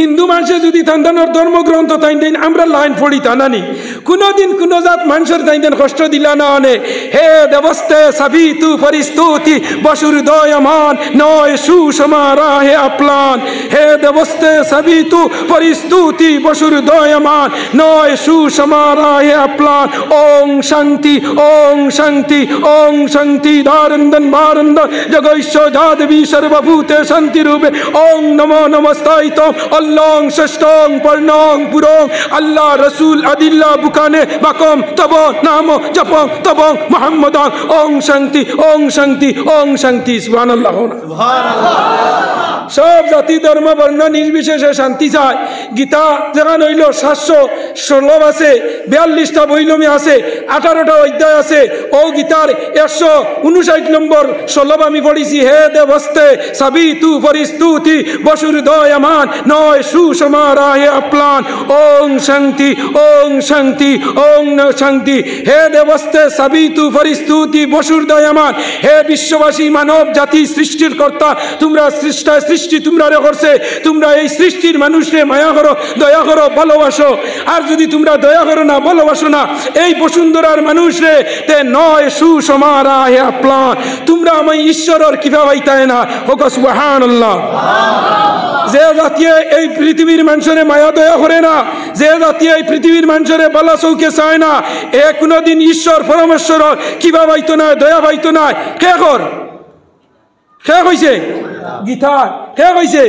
হিন্দু মানুষে যদি তান্দানোর ধর্মগ্রন্থ তাই দিন আমরা লাইন পড়ি তা নানি কোনোদিন কোনো জাত মানুষের তাই দিন কষ্ট দিলা না অনে হে দেবস্তে সবই তু পরিস্তুতি বসুর দয়মান নয় সুষমারা হে আপলান হে দেবস্তে সবই তু পরিস্তুতি বসুর দয়মান নয় সুষমারা হে আপলান ওং শান্তি ওং শান্তি ওং শান্তি দারন্দন বারন্দন জগৈশ্য যাদবী সর্বভূতে শান্তি রূপে ওং নমো নমস্তাইত अल्लाह षष्टों पर्णों पुरों अल्लाह रसूल अदिल्ला बुकाने बकम तबो नामो जपो तबो मोहम्मदान ओं शांति ओं शांति सुभान अल्लाह सब जाति धर्म वर्ण निर्विशेषे शांति चाय गीता जगह नইল 716 আছে 42টা বইলমে আছে 18টা অধ্যায় আছে ও গীতার 159 নম্বর শ্লোক আমি পড়িছি হে দেবস্তে সবই তু পরিস্তুতি বসুর দয়মান নয় সুষমারা হে আপলান ওং শান্তি ওং শান্তি হে দেবস্তে সবই তু পরিস্তুতি বসুর দয়মান হে বিশ্ববাসী মানব জাতি সৃষ্টির কর্তা তোমরা সৃষ্টি তোমরা রে করছে তোমরা এই সৃষ্টির মানুষরে মায়া করো দয়া করো ভালোবাসো আর যদি তোমরা দয়া করো না ভালোবাসো না এই বসুন্ধরার মানুষরে তে নয় সুষমারা হে আপলান তোমরা আমি ঈশ্বরের কিভাবে পাইতায় না হোক সুবহানাল্লাহ যে জাতীয় এই পৃথিবীর মানুষরে মায়া দয়া করে না যে জাতীয় এই পৃথিবীর মানুষরে ভালো চৌকে চায় না এ কোনোদিন ঈশ্বর পরমেশ্বর কিভাবে পাইতো না দয়া পাইতো না কে কইছে গীতায় কে কইছে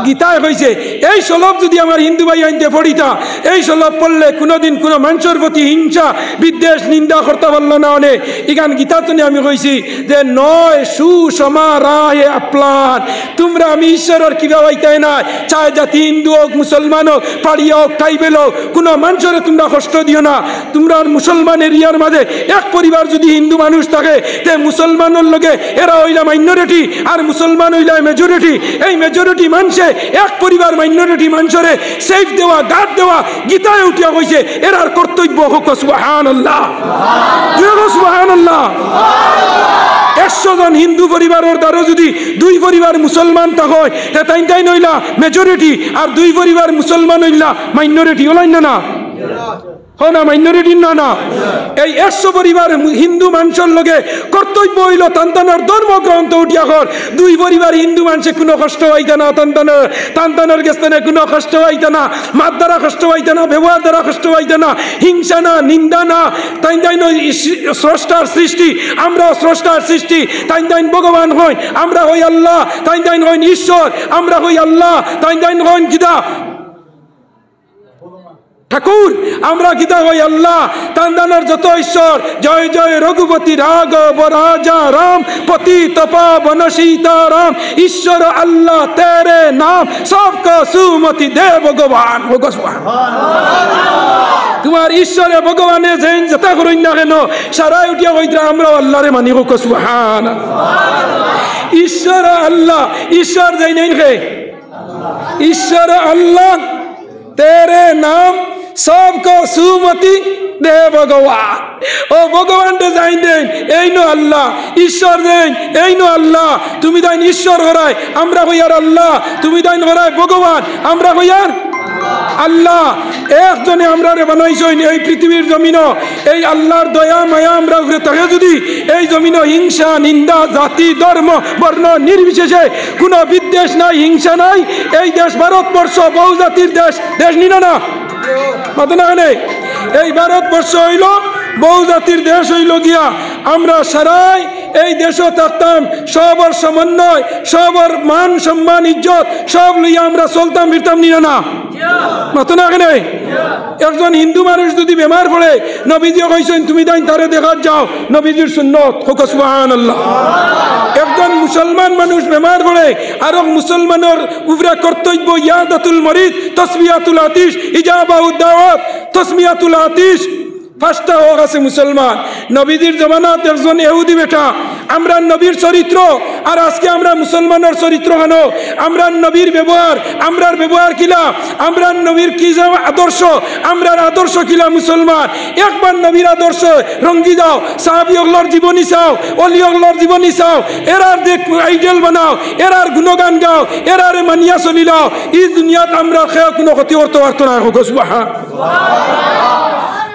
গীতায় কইছে এই শ্লোক যদি আমার হিন্দু ভাই আইনতে পড়িতা এই শ্লোক পড়লে কোনোদিন কোনো মানুষের প্রতি হিংসা বিদ্বেষ নিন্দা করতে পারল না অনে ইগান গীতাতে আমি কইছি যে নয় সুষমারা হে আপলান তোমরা আমি ঈশ্বরের কিভাবে পাইতাই না চাই জাতি হিন্দু হোক মুসলমান হোক পাড়ি হোক ট্রাইবেল হোক কোনো মানুষের তোমরা কষ্ট দিও না তোমরা মুসলমান এরিয়ার মাঝে এক পরিবার যদি হিন্দু মানুষ থাকে তে মুসলমানের লগে এরা হইলা মাইনরিটি আর মুসলমান হইলা মেজরিটি এই মেজরিটি মানুষে এক পরিবার মাইনরিটি মানুষরে সেফ দেওয়া গার্ড দেওয়া গীতায় উঠিয়া কইছে এরার কর্তব্য হোক সুবহানাল্লাহ সুবহানাল্লাহ 100 জন হিন্দু পরিবারের দ্বারা যদি 2 পরিবার মুসলমান থাকে তাই নইলা মেজরিটি আর 2 পরিবার মুসলমান হইলা মাইনরিটি হলাই না না মাইনরিটি না এই 100 পরিবার হিন্দু মানুষের লগে কর্তব্য হইল তান্তানোর ধর্মগ্রন্থ উঠিয়া কর 2 পরিবার হিন্দু মানুষে কোনো কষ্ট হইতা না তান্তানোর গেস্তানে কোনো কষ্ট হইতা না মাত দ্বারা কষ্ট হইতা না ব্যবহার দ্বারা কষ্ট হইতা না হিংসা না নিন্দা না তাই স্রষ্টার সৃষ্টি আমরা স্রষ্টার সৃষ্টি তাই ভগবান হই আমরা হই আল্লাহ তাই হই ঈশ্বর আমরা হই আল্লাহ তাই হই গীতা ঠাকুর আমরা গীতা হই আল্লাহ তান্দানোর যত ঈশ্বর জয় জয় রঘুপতি রাঘব রাজা রাম পতিত পাবন সীতারাম ঈশ্বর আল্লাহ তেরে নাম সবকা সুমতি দে ভগবান তোমার ঈশ্বরে ভগবানে যেন যেটা করুন না কেন সারাই উঠিয়া কইতা আমরা আল্লাহরে মানি হোক সুবহানাল্লাহ ঈশ্বর আল্লাহ ঈশ্বর যাই নাই হে ঈশ্বর আল্লাহ तेरे नाम सबको सुमति दे भगवान ओ भगवान दे जाइन देन এই নো আল্লাহ ঈশ্বর দেন এই নো আল্লাহ তুমি দেন ঈশ্বর হরাই আমরা কইয়ার আল্লাহ তুমি দেন হরাই ভগবান আমরা কইয়ার আল্লাহ একজনে আমরা রে বানাইছইন এই পৃথিবীর জমিন এই আল্লাহর দয়া মায়া আমরা উপরে থাকে যদি এই জমিন হিংসা নিন্দা জাতি ধর্ম বর্ণ নির্বিশেষে কোনো বিদ্বেষ নাই হিংসা নাই এই দেশ ভারতবর্ষ বহু জাতির দেশ নিনা না মাথা না নেই এই ভারতবর্ষ হইল বহু জাতির দেশ হইল গিয়া আমরা সারাই এই দেশও থাকতাম সবর সমন্বয় সবর মান সম্মান ইজ্জত সব লইয়া আমরা চলতাম ফিরতাম নিনা না মাথা না নেই একজন হিন্দু মানুষ যদি বেমার পড়ে নবীজি কইছেন তুমি তাই তারে দেখাত যাও নবীজির সুন্নত হোক সুবহানাল্লাহ একজন মুসলমান মানুষ বেমার পড়ে আর মুসলমানের উপরে কর্তব্য ইয়াদাতুল মরিদ তাসমিয়াতুল আতিশ ইজাবাউদ দাওয়াত তাসমিয়াতুল আতিশ পাঁচটা হোক আছে মুসলমান নবীজির জমানাত একজন ইহুদি বেটা আমরা নবীর চরিত্র আর আজকে আমরা মুসলমানের চরিত্র কেন আমরা নবীর ব্যবহার আমরার ব্যবহার কিলা আমরা নবীর কি আদর্শ আমরার আদর্শ কিলা মুসলমান একবার নবীর আদর্শ রঙ্গি যাও সাহাবী ওগুলোর জীবনী চাও অলি ওগুলোর জীবনী চাও এরার দেখ আইডিয়াল বানাও এরার গুণগান গাও এরারে মানিয়া চলি লাও এই দুনিয়াত আমরা খেয়ে কোনো ক্ষতি করতে পারতো না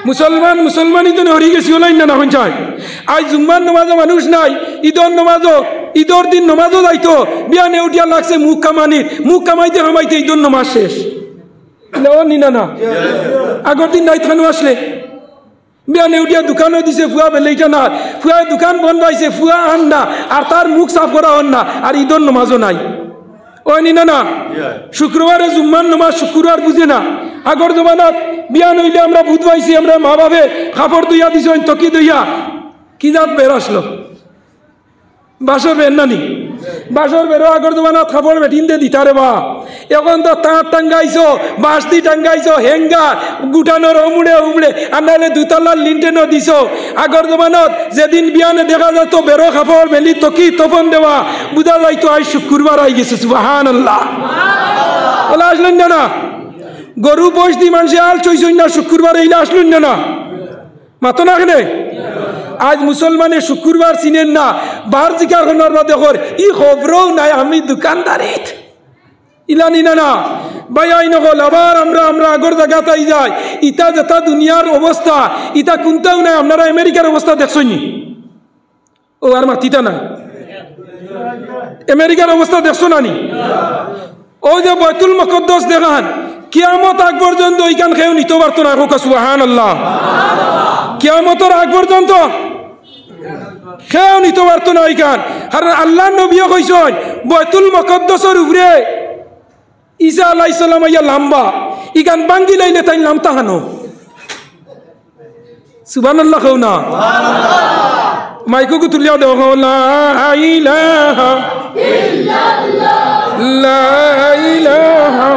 মুসলমান মুসলমানই তো হরি গেছি ওলাই না এখন চাই আজ জুম্মার নমাজও মানুষ নাই ঈদর নমাজও ঈদর দিন নমাজও যাইতো বিয়ানে উঠিয়া লাগছে মুখ কামাইতে কামাইতে ঈদর নমাজ শেষ নিনা না আগর দিন নাইত খানো আসলে বিয়ানে উঠিয়া দোকানও দিছে ফুয়া বেলেইটা না ফুয়া দোকান বন্ধ পাইছে ফুয়া আন না আর তার মুখ সাফ করা হন না আর ঈদর নমাজও নাই ও নিনা না শুক্রবারে জুম্মার নমাজ শুক্রবার বুঝে না আগর জমানাত বিয়ান হইলে আমরা বুধ পাইছি আমরা মা বাপে কাপড় দইয়া দিছ তকি দইয়া কি জাত বের আসলো বাসর বের নানি বাসর বেরো আগর জমানাত কাপড় বেটিন দে দিতারে বা এখন তো তাঁত টাঙ্গাইছো বাঁশদি টাঙ্গাইছো হেঙ্গার গুটানোর উমড়ে আর নাহলে দুতলার লিন্টেনও দিছ আগর জমানত যেদিন বিয়ানে দেখা যেত বেরো কাপড় মেলি তকি তপন দেওয়া বুঝা যাইতো আজ শুক্রবার আই গেছে সুবহানাল্লাহ বলে আসলেন না গরু বয়স দি মানুষে আল চইছই না শুক্রবার এইলে আসলেন না মাতো না কেনে আজ মুসলমানে শুক্রবার চিনেন না বার জিকার হনার বা দেখর ই খবরও নাই আমি দোকানদারিত ইলানি না ভাই আই নকল আবার আমরা আগর জায়গাতাই যাই ইটা যেটা দুনিয়ার অবস্থা ইটা কোনটাও নাই আপনারা আমেরিকার অবস্থা দেখছনি ও আর মাতিটা না আমেরিকার অবস্থা দেখছো নানি ও যে বাইতুল মুকদ্দাস দেখান কিয়ামত আগ পর্যন্ত এইখান খেয়েও নিতে পারতো না সুবহানাল্লাহ কিয়ামতের আগ পর্যন্ত খেয়েও নিতে পারতো না এইখান কারণ আল্লাহ নবীও কইছেন বাইতুল মুকদ্দাসের উপরে ঈসা আলাইহিস সালাম ইয়া লম্বা ইখান বাঙ্গি লাইলে তাই নামতা হানো সুবহানাল্লাহ কও না মাইকো তুলিয়া দেও লা ইলাহা ইল্লাল্লাহ লা ইলাহা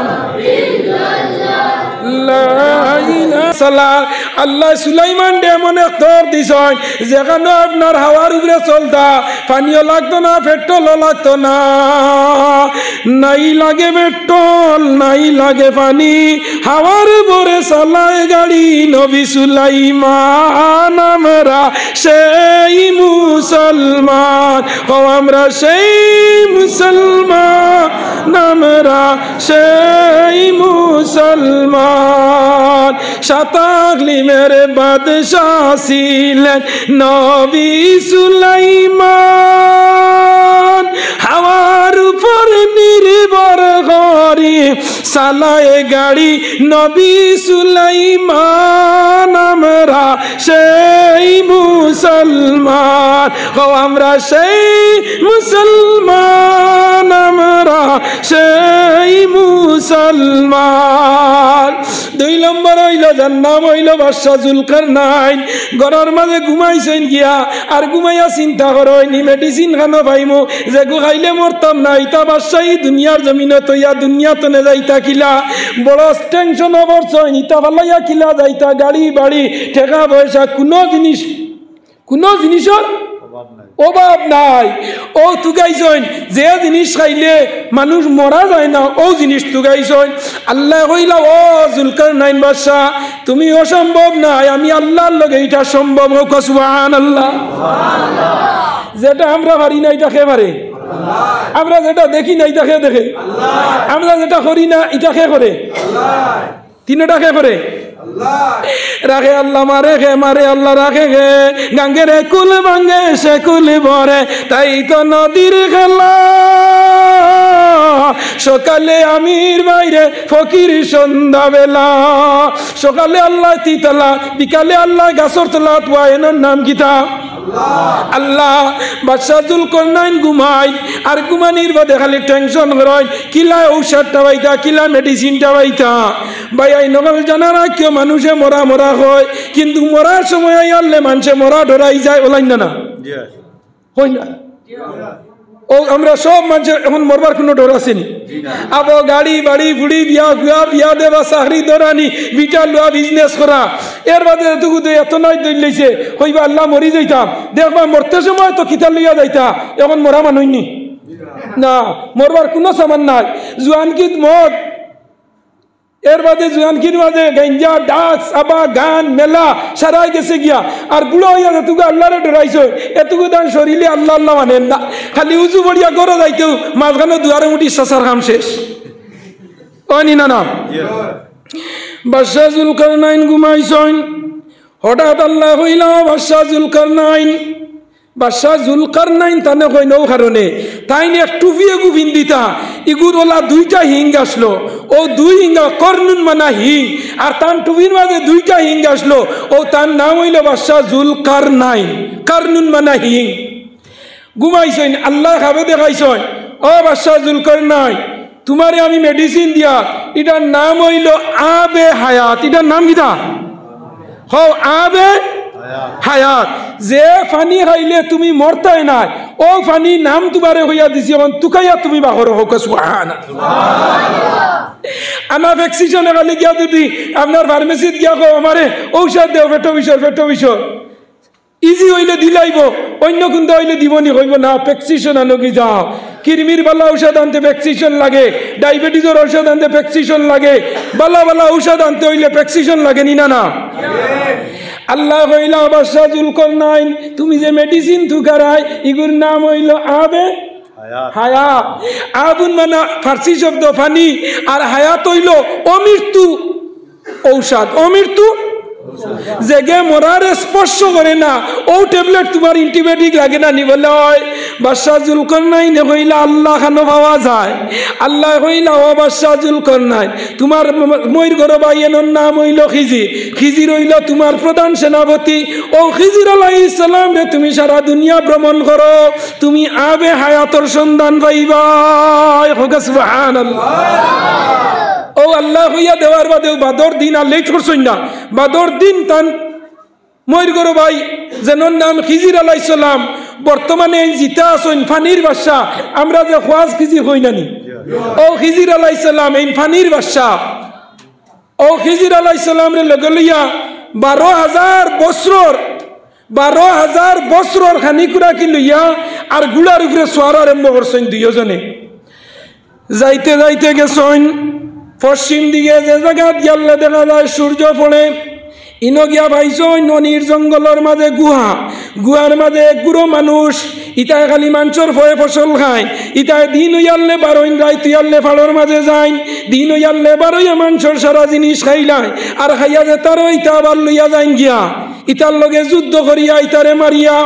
আল্লাহ সুলাইমান ডেমন একদর দিছেন যেখানে আপনার হাওয়ার উপরে চলতা পানিও লাগতো না পেট্রোলও লাগতো না নাই লাগে পেট্রোল নাই লাগে পানি হাওয়ার উপরে চালায় গাড়ি নবী সুলাইমান আমরা সেই মুসলমান আমরা সেই মুসলমান আমরা সেই মুসলমান শাতাগলিমের বাদশাহ ছিলেন নবী সুলাইমান হাওয়ার উপর নির্ভর করি চালায় গাড়ি নবী সুলাইমান আমরা সেই মুসলমান আমরা সেই মুসলমান আমরা সেই মুসলমান দুই নম্বর হইল যার নাম হইল বাদশা জুলকারনাইন ঘরের মাঝে ঘুমাইছেন গিয়া আর ঘুমাইয়া চিন্তা করেন মেডিসিন খানো পাইমু যে গু খাইলে মরতাম না ইতা বাদশাহী দুনিয়ার জমিনে তৈয়া দুনিয়া তনে যাইতা কিলা বড় টেনশন অবরছেন ইতা ভালাইয়া কিলা যাইতা গাড়ি বাড়ি টাকা পয়সা কোনো জিনিসের অভাব নাই ও তুগাইছেন যে জিনিস খাইলে মানুষ মরা যায় না ও জিনিস তুগাইছেন আল্লাহ কইলা ও জুলকারনাইন বাদশা তুমি অসম্ভব নাই আমি আল্লাহর লগে এটা সম্ভব হোক সুবহানাল্লাহ যেটা আমরা পারি না এটা কে পারে আমরা যেটা দেখি না এটা কে দেখে আমরা যেটা করি না এটা কে করে তিনটা কে করে রাখে আল্লাহ মারে আল্লাহ রাখে গে গাঙ্গের কুল ভাঙ্গে সে কুল ভরে তাই তো নদীর খেলা সকালে আমির বাইরে ফকির সন্ধ্যা বেলা সকালে আল্লাহ তিতলা বিকালে আল্লাহ গাছর তলা তুয়া এনার নাম কিতা আল্লাহ বাদশা জুলকারনাইন ঘুমাই আর ঘুমানির বাদে খালি টেনশন করেন কিলা ঔষধটা পাইতা কিলা মেডিসিনটা পাইতা ভাই আই নকল জানা রাখিও মানুষে মরা হয় কিন্তু মরার সময় আল্লে মানুষে মরা ডরাই যায় ওলাই না হই না ও আমরা সব মানুষ এখন মরবার কোনো ডর আসেনি আবো গাড়ি বাড়ি বুড়ি বিয়া বিয়া বিয়া দেবা চাকরি দরানি বিটা লোয়া বিজনেস করা এর বাদে এতটুকু এত নাই দইলেছে কইবা আল্লাহ মরি যাইতাম দেখবা মরতে সময় তো কিতা লইয়া যাইতা এখন মরা মানুষনি না মরবার কোনো সামান নাই জুয়ানকিত মদ এর বাদে জুয়ানকির মাঝে গঞ্জা ডান্স আবা গান মেলা সারাই গেছে গিয়া আর বুড়ো হইয়া এতটুকু আল্লাহরে ডরাইছো এতটুকু দান শরীরে আল্লাহ আল্লাহ মানেন না খালি উজু বড়িয়া গড়ে যাইতেও মাঝখানে দুয়ারে মুটি সাসার কাম শেষ অনি না না বাদশাহ জুলকারনাইন ঘুমাইছেন হঠাৎ আল্লাহ হইলা বাদশাহ জুলকারনাইন বাদশাহ জুলকারনাইন তানে কই নৌ কারণে তাই এক টুপিয়ে গুভিন দিতা ইগুর ওলা দুইটা হিং আসলো ও দুই হিঙ্গা কর্নুন মানা হিং আর তার টুপির মাঝে দুইটা হিং আসলো ও তার নাম হইল বাদশাহ জুলকারনাইন কর্নুন মানা হিং ঘুমাইছেন আল্লাহ খাবে দেখাইছেন ও বাদশাহ জুলকারনাইন তোমারে আমি মেডিসিন দিয়া এটার নাম হইল আবে হায়াত এটার নাম কিটা হও আবে হায়াত যে পানি খাইলে তুমি মরতাই নাই ও পানি নাম তোমারে হইয়া দিছি এখন তুকাইয়া তুমি বাহর হোক আমার ভ্যাকসিনেশনে খালি গিয়া যদি আপনার ফার্মেসিত গিয়া কো আমারে ঔষধ দেও পেটো বিষর ইজি হইলে দিলাইব অন্য কোনটা হইলে দিবনি কইব না ভ্যাকসিনেশন আনো কি যাও কিরমির বালা ঔষধ আনতে ভ্যাকসিনেশন লাগে ডায়াবেটিসের ঔষধ আনতে ভ্যাকসিনেশন লাগে বালা বালা ঔষধ আনতে হইলে ভ্যাকসিনেশন লাগে নি না না আল্লাহ হইলা বাদশাহ জুলকারনাইন তুমি যে মেডিসিন থুকারাই ইগুর নাম হইল আবে হায়াত আবুন মানা ফার্সি শব্দ ফানি আর হায়াত হইল অমৃত্যু ঔষধ অমৃত্যু জেগে মরার স্পর্শ করে না ও ট্যাবলেট তোমার অ্যান্টিবায়োটিক লাগে না নি বলে হয় বাদশাহ জুলকারনাইন হইলা আল্লাহ খানো পাওয়া যায় আল্লাহ হইলা ও বাদশাহ জুলকারনাইন তোমার ময়ূর গর বাইয়ের নাম হইল খিজির হইল তোমার প্রধান সেনাপতি ও খিজির আলাইহিস সালাম রে তুমি সারা দুনিয়া ভ্রমণ করো তুমি আবে হায়াতর সন্ধান পাইবা সুবহানাল্লাহ ও আল্লাহ হইয়া দেওয়ার বাদেও বাদর দিন আর লেট করছেন না বাদর দিন তান ময়ূর গর ভাই যেন নাম খিজির আলাইহিস সালাম বর্তমানে জিতা আছেন ফানির বাদশা আমরা যে খোয়াজ খিজির হই নানি ও খিজির আলাইহিস সালাম এই ফানির বাদশা ও খিজির আলাইহিস সালাম রে লগে লইয়া 12,000 বছর খানিকুরা কি লইয়া আর গুলার উপরে সোয়ার আরম্ভ করছেন দুইজনে যাইতে যাইতে গেছেন পশ্চিম দিকে যে জায়গা গেলে দেখা যায় সূর্য পড়ে ইনো গিয়া ভাইছন ননির জঙ্গলের মাঝে গুহার মাঝে এক গুড়ো মানুষ ইটায় খালি মাঞ্চর ভয়ে ফসল খায় ইটায় দিন হইয়ালে বারোইন রাইত হইয়ালে ফাড়র মাঝে যায় দিন হইয়ালে বারোইয়া মাঞ্চর সারা জিনিস খাইলায় আর খাইয়া যে তারও ইটা আবার লইয়া যাইন গিয়া ইটার লগে যুদ্ধ করিয়া ইটারে মারিয়া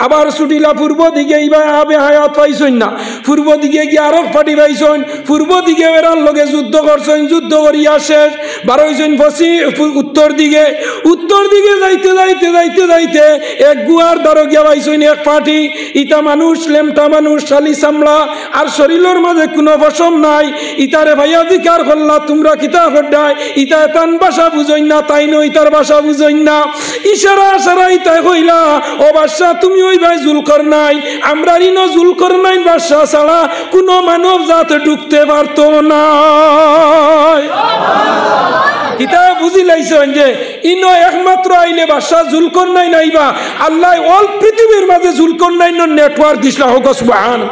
আবার ছুটিলা পূর্ব দিকে ইবার আবে হায়াত পাইছেন না পূর্ব দিকে গিয়ে আরো ফাটি পাইছেন পূর্ব দিকে এরার লগে যুদ্ধ করছেন যুদ্ধ করিয়া শেষ বারোইজন উত্তর দিকে যাইতে এক গুয়ার দ্বারা গিয়া পাইছেন এক ফাটি ইটা মানুষ লেমটা মানুষ শালি চামড়া আর শরীরের মাঝে কোনো পশম নাই ইটারে ভাইয়া জিকার করলা তোমরা কিতা করডাই ইটা তান ভাষা বুঝইন না তাই নই তার ভাষা বুঝইন না ইশারা ইটাই কইলা ও বাদশা তুমি ওই ভাই জুলকারনাইন আমরা ইনো জুলকারনাইন বাদশা ছাড়া কোনো মানব জাত ঢুকতে পারত না ইটা বুঝি লাইছেন যে ইনো একমাত্র আইলে বাদশা জুলকারনাইন আইবা আল্লাহ অল পৃথিবীর মাঝে জুলকারনাইনের নেটওয়ার্ক দিছলা হোক সুবহানাল্লাহ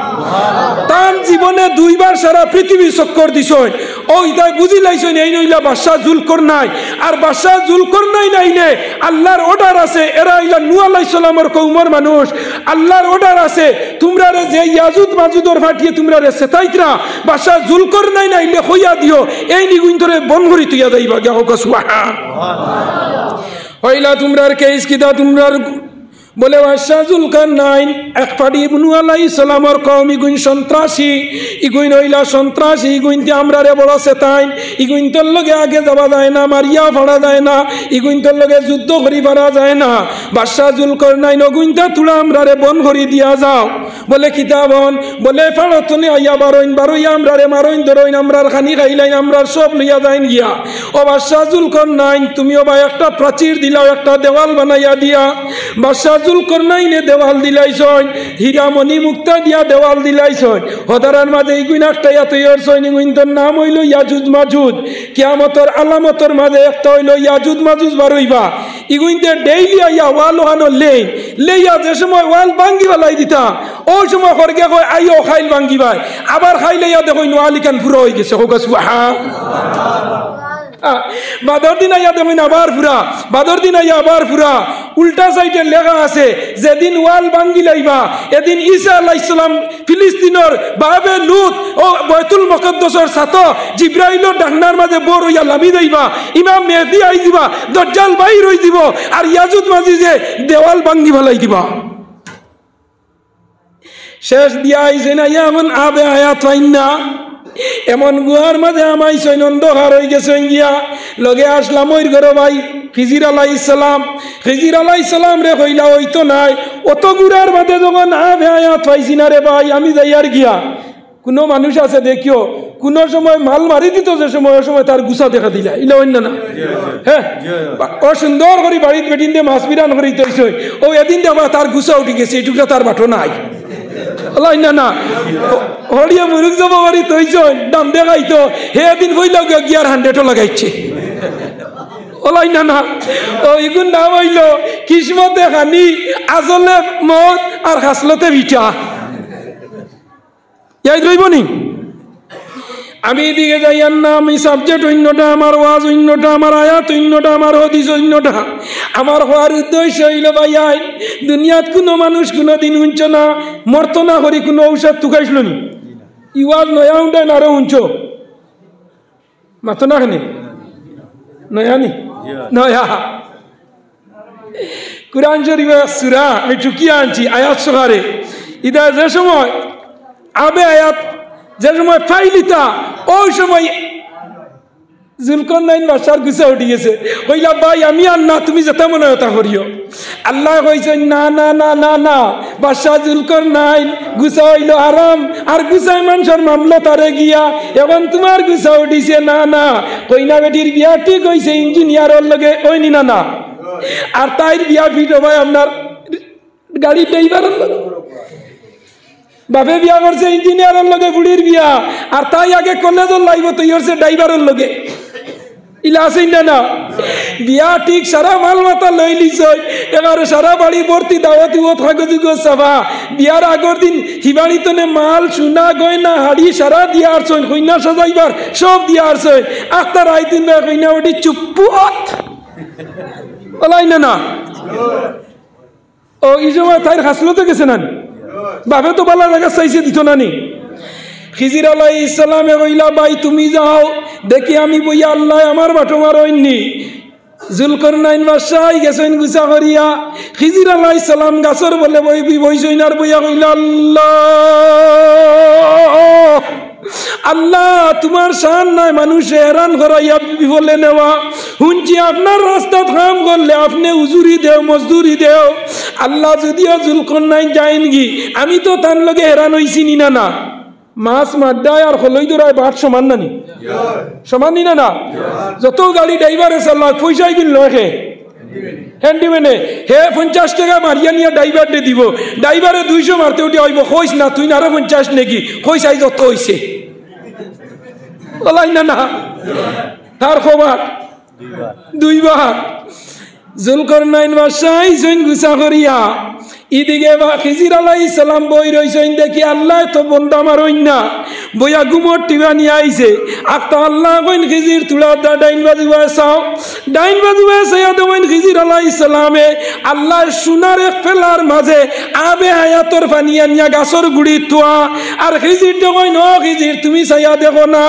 তার জীবনে দুইবার সারা পৃথিবী চক্কর দিছেন ও ইটা বুঝি লাইছেন এই নইলা বাদশা জুলকারনাইন আর বাদশা জুলকারনাইন আইলে আল্লাহর অর্ডার আছে এরা আইলা নূহ আলাইহিস সালামের কওমের মানুষ আল্লাহর অর্ডার আছে তোমরা রে যে ইয়াজুদ মাজুদর ফাটিয়ে তোমরা রে সেতাইতরা বাদশা জুলকারনাইন আইলে কইয়া দিও এই নিগুন্তরে বন করি তুইয়া যাইবা গিয়া হোক সুবহানাল্লাহ হইলা তোমরার কেস কিদা তোমরার বলে বাদশা জুলকারনাইন এক ফাটি নূহ আলাইহিস সালামের কওম ইগুন সন্ত্রাসী ইগুন হইলা সন্ত্রাসী ইগুনতে আমরা রে বড় সেতাইন ইগুনতর লগে আগে যাওয়া যায় না মারিয়া ফাড়া যায় না ইগুনতর লগে যুদ্ধ করি পারা যায় না বাদশা জুলকারনাইন অগুনটা তুলা আমরা রে বন করি দিয়া যাও বলে কিতাবন বলে ফাড়তনে আইয়া বারোইন আমরা রে মারইন ধরইন আমরার খানি খাইলাইন আমরার সব লইয়া যাইন গিয়া ও বাদশা জুলকারনাইন তুমিও ভাই একটা প্রাচীর দিলাও একটা দেওয়াল বানাইয়া দিয়া বাদশা জুলকরনাইনে দেওয়াল দিলাইছন হীরামণি মুক্তা দিয়া দেওয়াল দিলাইছন হদারার মাঝে ইগুইন একটা তৈরছন ইগুইনতর নাম হইল ইয়াজুজ মাজুজ কিয়ামতর আলামতর মাঝে একটা হইল ইয়াজুজ মাজুজ বারইবা ইগুইনতে ডেইলি আইয়া ওয়াল ওহানো লেইয়া যে সময় ওয়াল ভাঙ্গি ফেলাই দিতা ওই সময় খরগে কয় আইও খাইল ভাঙ্গিবাই আবার খাইলেইয়া দেখো ওয়ালিকান পুরো হয়ে গেছে হোক বাদর দিন আইয়া দেখুন আবার ফুরা বাদর দিন আইয়া আবার ফুরা উল্টা সাইডে লেখা আছে যেদিন ওয়াল ভাঙ্গি লাইবা এদিন ঈসা আলাইহিস সালাম ফিলিস্তিনের বাবে লুত ও বাইতুল মুকদ্দাসের সাথে জিব্রাইলের ডাকনার মাঝে বড় ইয়া লামি যাইবা ইমাম মেহেদী আই দিবা দাজ্জাল বাইর হই দিব আর ইয়াজুজ মাজুজে দেওয়াল ভাঙ্গি ফেলাই দিবা শেষ দিয়া আইছে না এমন আবে আয়াত পাইন না এমন গুহার মাঝে আমাইছেন অন্ধকার হয়ে গেছেন গিয়া লগে আসলাম ওই ঘর ভাই খিজির আলাইহিস সালাম রে কইলা ওই তো নাই অত গুড়ার মাঝে যখন আবে আয়াত পাইছি না রে ভাই আমি যাই আর গিয়া কোনো মানুষ আছে দেখিও কোন সময় মাল মারি দিত যে সময় ওই সময় তার গুছা দেখা দিলা ইলা অন্য না হ্যাঁ ও সুন্দর করে বাড়িতে বেটিন দিয়ে মাছ বিরান করে তৈছে ও এদিন দেখবা তার গুছা উঠি গেছে এটুকটা তার বাটো নাই না না হরিয়া মুরুখ যাব বাড়ি তৈছ দাম দেখাইতো হে এদিন বইলাও গিয়ার 100 লাগাইছে ওলাই না না ও এগুন নাম হইল কিসমতে খানি আজলে মত আর হাসলতে ভিটা ইয়াই রইব নি আমি এদিকে যাইয়ার না আমি সাবজেক্ট অন্যটা আমার ওয়াজ অন্যটা আমার আয়াত অন্যটা আমার হদিস অন্যটা আমার হওয়ার উদ্দেশ্য হইল ভাইয়াই দুনিয়াত কোনো মানুষ কোনো দিন উঞ্চ না মর্ত না করি কোনো ঔষধ তুকাইছিল নি ইওয়াজ নয়া উন্টাই না আরো উঞ্চ মাতো না খানি নয়া নি নয়া কুরআন শরীফে সূরা আমি টুকিয়ে আনছি আয়াত সহারে ইদা যে সময় আবে আয়াত যে সময় ফাইলিতা ওই সময় জুলকরনাইন বাদশার গুছা উঠি গেছে কইলা ভাই আমি আর না তুমি যেটা মনে হয় তা করিও আল্লাহ কইছেন না না না না না বাদশা জুলকরনাইন গুছা হইল আরাম আর গুছাই মানুষের মামলা তারে গিয়া এখন তোমার গুছা উঠিছে না না কইনা বেটির বিয়া ঠিক হইছে ইঞ্জিনিয়ারের লগে ওইনি না না আর তাইর বিয়া ফিট ভাই আপনার গাড়ি ড্রাইভারের লগে বাপে বিয়া করছে ইঞ্জিনিয়ারের লগে বুড়ির বিয়া আর তাই আগে কলেজের লাইব তৈরি হচ্ছে ড্রাইভারের লগে ইলা আসেন না না বিয়া ঠিক সারা মাল মাথা লই লিছ এবার সারা বাড়ি ভর্তি দাওয়াতি ও থাকুক সাবা বিয়ার আগর দিন হিবাড়িতনে মাল সোনা গয়না হাড়ি সারা দিয়া আসছেন কইনা সাজাইবার সব দিয়া আসছেন আখতার আইতিন না কইনা ওটি চুপ্পুত ওলাই না না ও এই সময় তাই হাসলতে গেছে না বাপে তো বালা জায়গা চাইছে দিত না নি খিজির আলাইহিস সালামে কইলা ভাই তুমি যাও দেখি আমি বইয়া আল্লাহ আমার বাটো মারইনি জুলকরনাইন বাদশাহ গেছেন গুছা করিয়া খিজির আলাইহিস সালাম গাছর বলে বইছইন আর বইয়া কইলা আল্লাহ আল্লাহ তোমার শান নাই মানুষ হেরান করাইয়া বিফলে নেওয়া শুনছি আপনার রাস্তা কাম করলে আপনি উজুরি দেও মজদুরি দেও আল্লাহ যদিও জুলকরনাইন যাইন গি আমি তো তার লগে হেরান হইছি নি না না মাছ মাড্ডায় আর হলই দৌড়ায় বাট সমান নানি সমান নি না না যত গাড়ি ড্রাইভার আছে আল্লাহ পয়সাই কিন লয় হ্যান্ডিম্যানে হে 50 টাকা মারিয়া নিয়ে ড্রাইভার দে দিব ড্রাইভারে 200 মারতে উঠে হইব কইস না তুই আরো 50 নাকি কইস আই যত হইছে বলাই না না তার খবর দুইবার জুলকরনাইন বাদশাহ আইছেন গুছা করিয়া ইদিকে খিজির আলাইহিস সালাম বই রইছেন দেখি আল্লাহ তো বন্ধা মারইন না বইয়া গুমর টিবা নিয়ে আইছে আক্তা আল্লাহ কইন খিজির তুলা ডাইন বাজুয়া চাও ডাইন বাজুয়া চাইয়া দেবেন খিজির আলাইহিস সালামে আল্লাহ সোনার এক ফেলার মাঝে আবে হায়াতর পানি আনিয়া গাছর গুড়ি তোয়া আর খিজির দেখেন ও খিজির তুমি চাইয়া দেখো না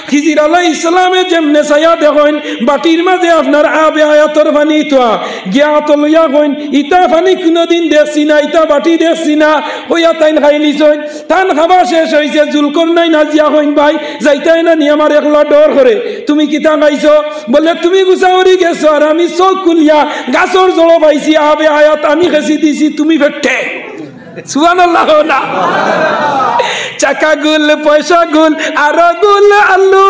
খিজির আলাইহিস সালামে যেমনে চাইয়া দেখেন বাটির মাঝে আপনার আবে হায়াতর পানি তোয়া গিয়া তো লইয়া কইন ইতা পানি কোনোদিন দেখছি না ইতা বাটি দেখছি না হইয়া তাইন খাই লিছইন তান খাবা শেষ হইছে জুলকরনাইন আজিয়া কইন ভাই যাইতাই না নি আমার একলা ডর করে তুমি কিতা খাইছো বলে তুমি গুছাওরি গেছো আর আমি চোখ খুলিয়া গাছর জড়ো পাইছি আবে আয়াত আমি খেছি দিছি তুমি ফেটে সুবহানাল্লাহ না চাকা গুল পয়সা গুল আর গুল আলু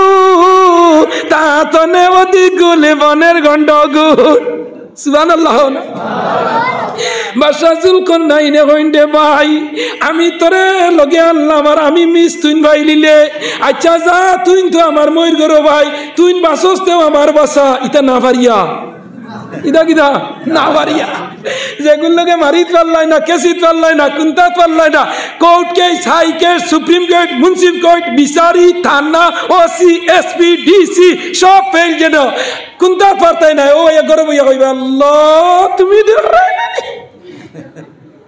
তাতনে অতি গুল বনের গন্ড গুল সুবহানাল্লাহ না বাসাজুল কন্যাইনে কইন্ডে ভাই আমি তোরে লগে আনলাম আর আমি মিস তুই ভাই লিলে আচ্ছা যা তুই তো আমার মইর গরো ভাই তুই বাসস্তেও আমার বাসা ইতা না পারিয়া ইদা কিদা না পারিয়া যেগুলোকে মারিত পারলাই না কেসিত পারলাই না কুন্তাত পারলাই না court case high case supreme court munsif court বিচারি থানা ওসি এসপি ডিসি সব ফেল যেন কুন্তাত পারতাই না ও এগর বইয়া কইবা আল্লাহ তুমি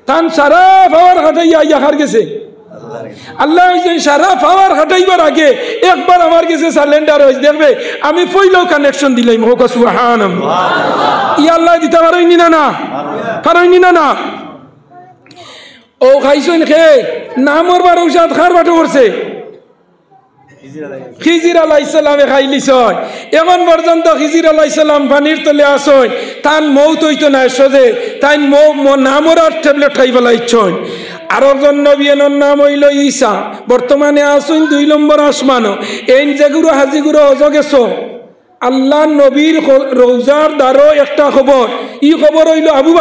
তান সারা পাওয়ার হাটাইয়া ইয়ার গেছে আল্লাহ সারা পাওয়ার হাটাইবার আগে একবার আমার কাছে সালেন্ডার হয়েছে দেখবে আমি পইলেও কানেকশন দিলাম হোক সুবহানাল্লাহ ইয়া আল্লাহ দিতে পারোইনি না না পারোইনি না না ও খাইছেন খে না মরবার ঔষধ খার বাটো করছে খিজির আলাইহিস সালামে খাইলিছ এখন পর্যন্ত খিজির আলাইহিস সালাম পানির তলে আসন তান মৌত হইতো না সজে তাই না মরার ট্যাবলেট খাই ফেলাইছন আর একজন নবী এর নাম হইল ঈসা বর্তমানে আসুন 2 নম্বর আসমানো এই যেগুলো হাজিগুলো অজগেছ আল্লাহ নবীর রোজার দ্বারো একটা খবর ই খবর হইল আবু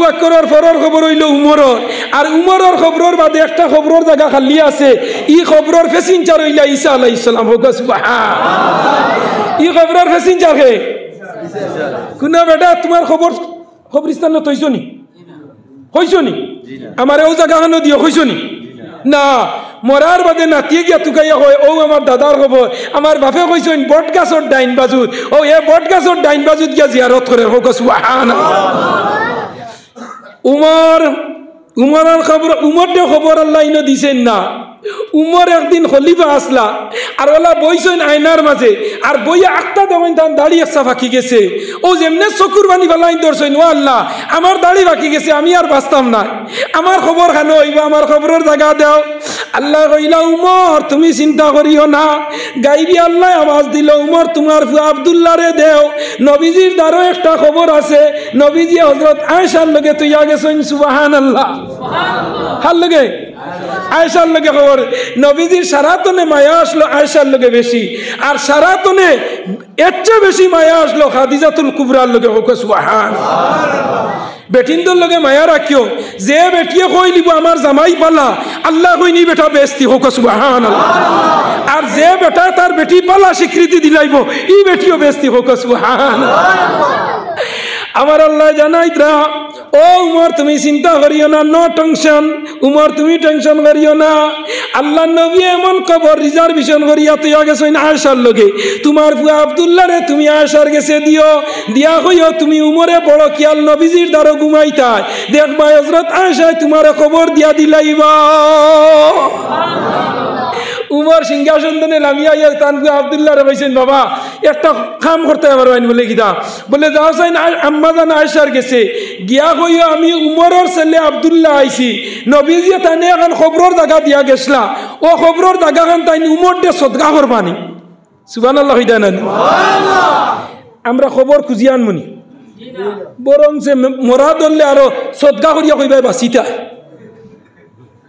বাক্করের পরের খবর হইল উমরের আর উমরের খবরের বাদে একটা খবরের জায়গা খালি আছে ই খবরের প্যাসেঞ্জার হইল ঈসা আলাইহিস সালাম হোক সুবহানাল্লাহ ই খবরের প্যাসেঞ্জার হে কোন বেটা তোমার খবরস্থান তৈছনি হইছনি আমার ও জায়গা হানো দিও হইছনি না মরার বাদে নাতিয়ে গিয়া তুকাইয়া হয় ও আমার দাদার খবর আমার বাপে কইছেন বট গাছর ডাইন বাজুত ও এ বট গাছর ডাইন বাজুত গিয়া জিয়ারত করে হোক সুবহানাল্লাহ উমরের খবর উমরটা খবর আল্লাহ ইনো দিছেন না উমর একদিন খলিফা আসলা আর ওলা বইছেন আয়নার মাঝে আর বইয়া আটটা দেবেন তার দাড়ি একটা ফাঁকি গেছে ও যেমনে চকুর বানি ফেলাই ধরছেন ও আল্লাহ আমার দাড়ি ফাঁকি গেছে আমি আর বাঁচতাম না আমার খবর খানো হইবা আমার খবরের জায়গা দাও আল্লাহ কইলা উমর তুমি চিন্তা করিও না গাইবি আল্লাহ আওয়াজ দিল উমর তোমার ফুয়া আব্দুল্লাহ রে দেও নবীজির দ্বারও একটা খবর আছে নবীজি হযরত আয়েশার লগে তুইয়া গেছেন সুবহানাল্লাহ হার লগে আয়েশার লগে খবর নবীজির সারাতনে মায়া আসলো আয়েশার লগে বেশি আর সারাতনে এর চেয়ে বেশি মায়া আসলো খাদিজাতুল কুবরার লগে হোক সুবহানাল্লাহ বেটিনদের লগে মায়া রাখিও যে বেটিয়ে কই লিব আমার জামাই পালা আল্লাহ কইনি বেটা বেস্তি হোক সুবহানাল্লাহ আর যে বেটা তার বেটি পালা স্বীকৃতি দিলাইব ই বেটিও বেস্তি হোক সুবহানাল্লাহ আমার আল্লাহ জানাইতরা ও উমর তুমি চিন্তা করিও না নো টেনশন উমর তুমি টেনশন করিও না আল্লাহ নবী এমন খবর রিজার্ভেশন করিয়া তুই গেছেন আয়েশার লগে তোমার ফুয়া আব্দুল্লাহ রে তুমি আয়েশার গেছে দিয়া কইও তুমি উমরে বড় কিয়াল নবীজির দ্বারা ঘুমাইতাই দেখবা হযরত আয়েশা তোমার খবর দিয়া দিলাইবা উমর সিংহাসন দনে লামিয়া তানকু আব্দুল্লাহ রে কইছেন বাবা একটা কাম করতে পারো আইন বলে কিটা বলে যাও সাইন আম্মা জান আয়েশার গেছে গিয়া কইও আমি উমরের ছেলে আব্দুল্লাহ আইছি নবীজি তানে এখন খবরের জায়গা দিয়া গেছলা ও খবরের জায়গা খান তাই উমর দে সদকা করবানি সুবহানাল্লাহ হইদানা সুবহানাল্লাহ আমরা খবর খুঁজিয়ান মনি বরং যে মরা দললে আরো সদকা করিয়া কইবা বাসিতা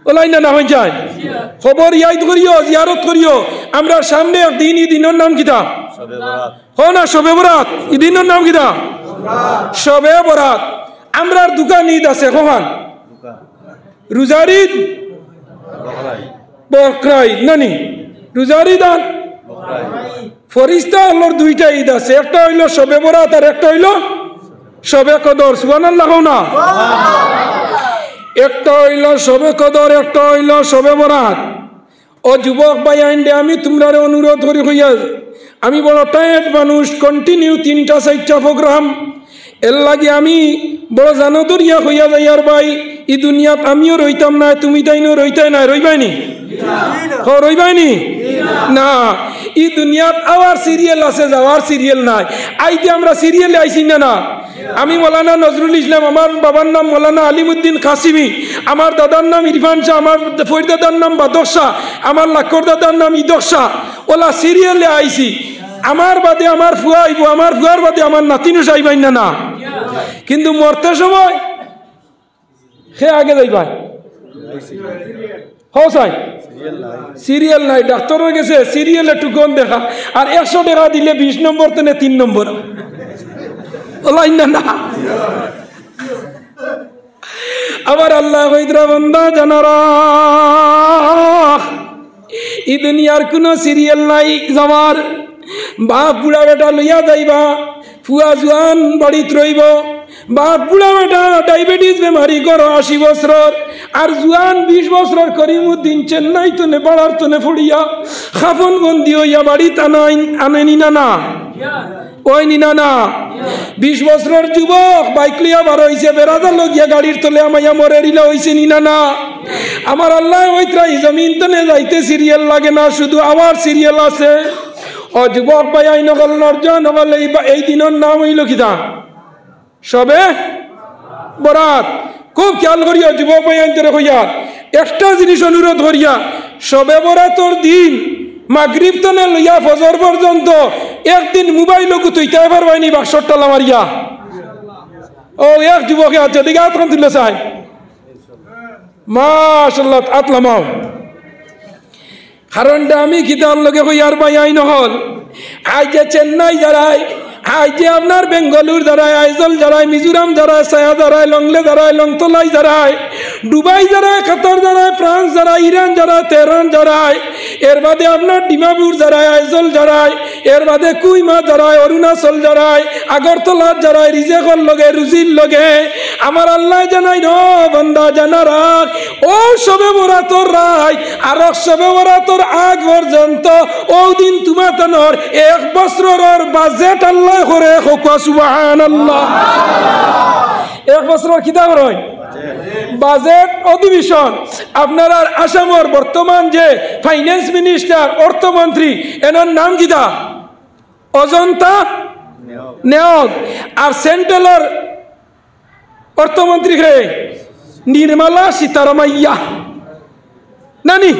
ওলাই না হয়ে যায় খবর ইয়াদ করিও জিয়ারত করিও আমরা সামনে একদিন এই দিনের নাম কিতা না শবে বরাত এই দিনের নাম কিতা শবে বরাত আমরা দোকান ঈদ আছে কখন রোজার ঈদ বকরা ঈদ নানি রোজার ঈদ আর ফরিস্তা হলোর দুইটা ঈদ আছে একটা হইল শবে বরাত আর একটা হইল শবে কদর সুবহানাল্লাহ না একটা হইল শবে কদর একটা হইল শবে বরাত ও যুবক ভাই আইন্ডে আমি তোমরা অনুরোধ করি হইয়া আমি বড় টায়ার্ড মানুষ কন্টিনিউ 3টা 4টা প্রোগ্রাম এর লাগে আমি বড় জানদরিয়া হইয়া যাই আর ভাই এই দুনিয়াত আমিও রইতাম না তুমি তাইনো রইতাই না রইবাইনি রইবাইনি না এই দুনিয়াত আওয়ার সিরিয়াল আছে যাওয়ার সিরিয়াল নাই আইতে আমরা সিরিয়ালে আইছি না আমি মৌলানা নজরুল ইসলাম আমার বাবার নাম মৌলানা আলিমুদ্দিন কাসিমি আমার দাদার নাম ইরফান শাহ আমার ফরিদাদার নাম বাদর শাহ আমার লাক্কর দাদার নাম ইদক শাহ ওলা সিরিয়ালে আইছি আমার বাদে আমার ফুয়া আইব আমার ফুয়ার বাদে আমার নাতিনু যাইবাই না কিন্তু মরতে সময় সে আগে যাইবাই হসাই সিরিয়াল নাই ডাক্তারের গেছে সিরিয়ালে টুকন দেখা আর 100 টাকা দিলে 20 নম্বর তেনে 3 নম্বর ওলাই না না আবার আল্লাহ কইতরা বান্দা জানারা এই দুনিয়ার কোনো সিরিয়াল নাই যাওয়ার বাপ বুড়া বেটা লইয়া যাইবা ফুয়া জোয়ান বাড়িত রইব বাপ বুড়া বেটা ডায়াবেটিস বেমারি করো 80 বছর আর জোয়ান 20 বছর করিমুদ্দিন চেন্নাই তো নেপাড়ার তো নে ফুড়িয়া খাফন বন্দি হইয়া বাড়িত আনেনি না না ওই নিনা না 20 বছরের যুবক বাইক লিয়া বার হইছে বেড়াদার লগিয়া গাড়ির তলে আমাইয়া মরে রিলা হইছে নিনা না আমার আল্লাহ ওইত্রা এই জমিন তনে যাইতে সিরিয়াল লাগে না শুধু আবার সিরিয়াল আছে ও যুবক ভাই আই নগল নরজন নগল এই দিনের নাম হইল কিতা সবে বরাত খুব খেয়াল করিয়া যুবক ভাই আইনতে হইয়া একটা জিনিস অনুরোধ করিয়া সবে বরাতর দিন মাগরিব তনে লইয়া ফজর পর্যন্ত একদিন মোবাইল তুইতে পারবাইনি 62 টালা মারিয়া ও এক যুবকে আছে দিকে আতখান তুলে চাই মাশাআল্লাহ আতলামাও কারণটা আমি কিতাব লগে কইয়ার ভাই আই নহল আজ যে চেন্নাই যারাই আজ যে আপনার বেঙ্গালুর যারাই আইজল যারাই মিজোরাম যারাই সায়া যারাই লংলে যারাই লংতলাই যারাই দুবাই যারাই কাতার যারাই ফ্রান্স যারাই ইরান যারাই তেহরান যারাই এর বাদে আপনার ডিমাপুর যারাই আইজল যারাই এর বাদে কুইমা যারাই অরুণাচল যারাই আগরতলা যারাই রিজেকর লগে রুজির লগে আমার আল্লাহ জানাই ন বান্দা জানা রাখ ও সবে বরাতর রায় আর সবে বরাতর আগ পর্যন্ত ও দিন তোমার তনর 1 বছরের বাজেট আল্লাহ করে সুবহানাল্লাহ 1 বছরের কি দাম রয় বাজেট অধিবেশন আপনার আসামের বর্তমান যে ফাইন্যান্স মিনিস্টার অর্থমন্ত্রী এনার নাম কিতা অজন্তা নেওগ আর সেন্ট্রালের অর্থমন্ত্রী রে নির্মলা সীতারামাইয়া নানি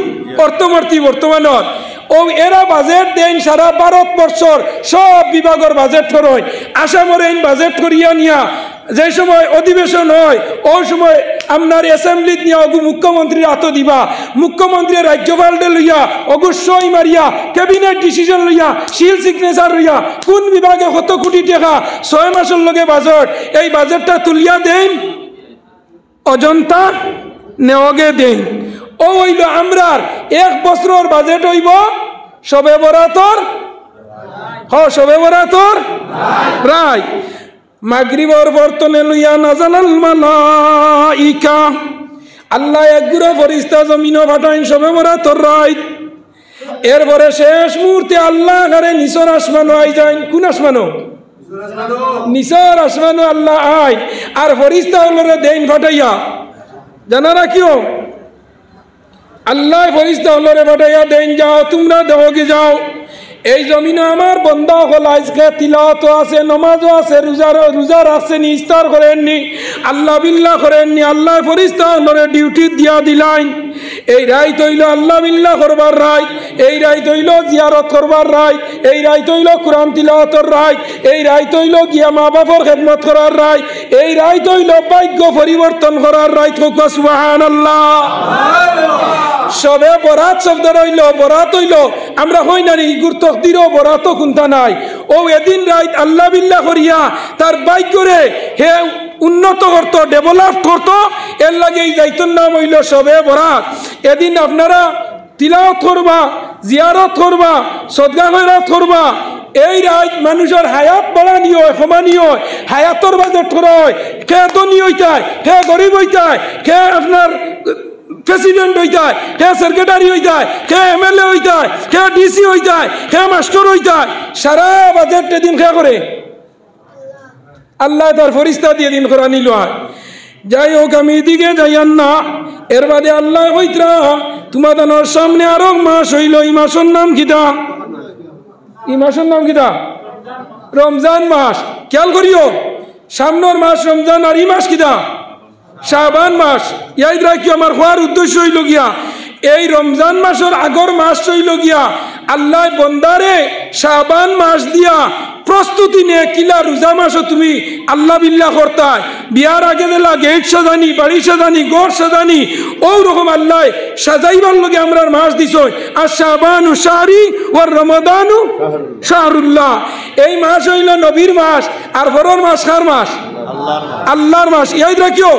অর্থমন্ত্রী বর্তমানের ও এরা বাজেট দেন সারা ভারতবর্ষর সব বিভাগের বাজেট হয় আসামের এই বাজেট করিয়া নিয়া যে সময় অধিবেশন হয় ওই সময় আপনার অ্যাসেম্বলিত নিয়ে অগু মুখ্যমন্ত্রীর হাত দিবা মুখ্যমন্ত্রী রাজ্যপালকে লইয়া অগু সই মারিয়া ক্যাবিনেট ডিসিশন লইয়া সিল সিগনেচার লইয়া কোন বিভাগে কত কোটি টাকা 6 মাসের লগে বাজেট এই বাজেটটা তুলিয়া দেন অজন্তা নেওয়াগে দেন ও হইল আমরার 1 বছরের বাজেট হইব সবে বরাতর সবে বরাতর রায় মাগরিবর বর্তনে লইয়া নাজালাল মালাইকা আল্লাহ একগুড়ো ফেরেশতা জমিনও পাঠাইন সবে বরাতর রায় এরপরে শেষ মুহূর্তে আল্লাহ ঘরে নিচর আসমানও আই যায় কোন আসমানও নিচর আসমানও আল্লাহ আয় আর ফেরেশতা হলরে দেন পাঠাইয়া জানা রাখিও আল্লাহ ফেরেশতা হলরে পাঠাইয়া দেন যাও তোমরা দেওগে যাও এই জমিনে আমার বন্দা হল আজকে তিলাওয়াত আছে নামাজও আছে রোজা রাখছেন ইফতার করেননি আল্লাহ বিল্লাহ করেননি আল্লাহ ফেরেশতা হলরে ডিউটি দিয়া দিলাইন এই রাইত হইল আল্লাহ বিল্লাহ করবার রাইত এই রাইত হইল জিয়ারত করবার রাইত এই রাইত হইল কোরআন তিলাওয়াতের রাইত এই রাইত হইল গিয়া মা বাবার খেদমত করার রাইত এই রাইত হইল ভাগ্য পরিবর্তন করার রাইত সুবহানাল্লাহ সবে বরাত শব্দ রইল বরাত হইল আমরা হই না ইগুর তকদিরও বরাতও কোনটা নাই ও এদিন রাইত আল্লাহ বিল্লাহ করিয়া তার বাইক করে হে উন্নত করত ডেভেলপ করত এর লাগে এই দায়িত্বের নাম হইল সবে বরাত এদিন আপনারা তিলাওয়াত করবা জিয়ারত করবা সদকা খয়রাত করবা এই রাত মানুষের হায়াত বাড়ানি হয় সমানি হয় হায়াতর বাজেট করা হয় কে ধনী হইতায় কে গরিব হইতায় কে আপনার প্রেসিডেন্ট হইতায় কে সেক্রেটারি হইতায় কে এমএলএ হইতায় কে ডিসি হইতায় কে মাস্টার হইতায় সারা বাজেট দিন খেয়া করে আল্লাহ তার ফেরেশতা দিয়ে দিন করা নিল যাই হোক আমি এদিকে যাইয়ান না এর বাদে আল্লাহ কইতরা তোমাদের সামনে আরো মাস হইল এই মাসের নাম কিতা এই মাসের নাম কিতা রমজান মাস খেয়াল করিও সামনের মাস রমজান আর এই মাস কিতা শাবান মাস ইয়াদ রাখিও আমার হওয়ার উদ্দেশ্য হইল গিয়া এই রমজান মাসের আগর মাস হইল গিয়া আল্লাহ বন্দারে শাবান মাস দিয়া প্রস্তুতি নিয়ে কিলা রোজা মাসও তুমি আল্লাহ বিল্লাহ করতায় বিয়ার আগে দিলা গেট সাজানি বাড়ি সাজানি গড় সাজানি ওরকম আল্লাহ সাজাইবার লগে আমরা মাস দিছ আর শাবানু শাহরি ও রমাদানু শাহরুল্লাহ এই মাস হইল নবীর মাস আর ফরর মাস কার মাস আল্লাহর মাস ইয়াদ রাখিও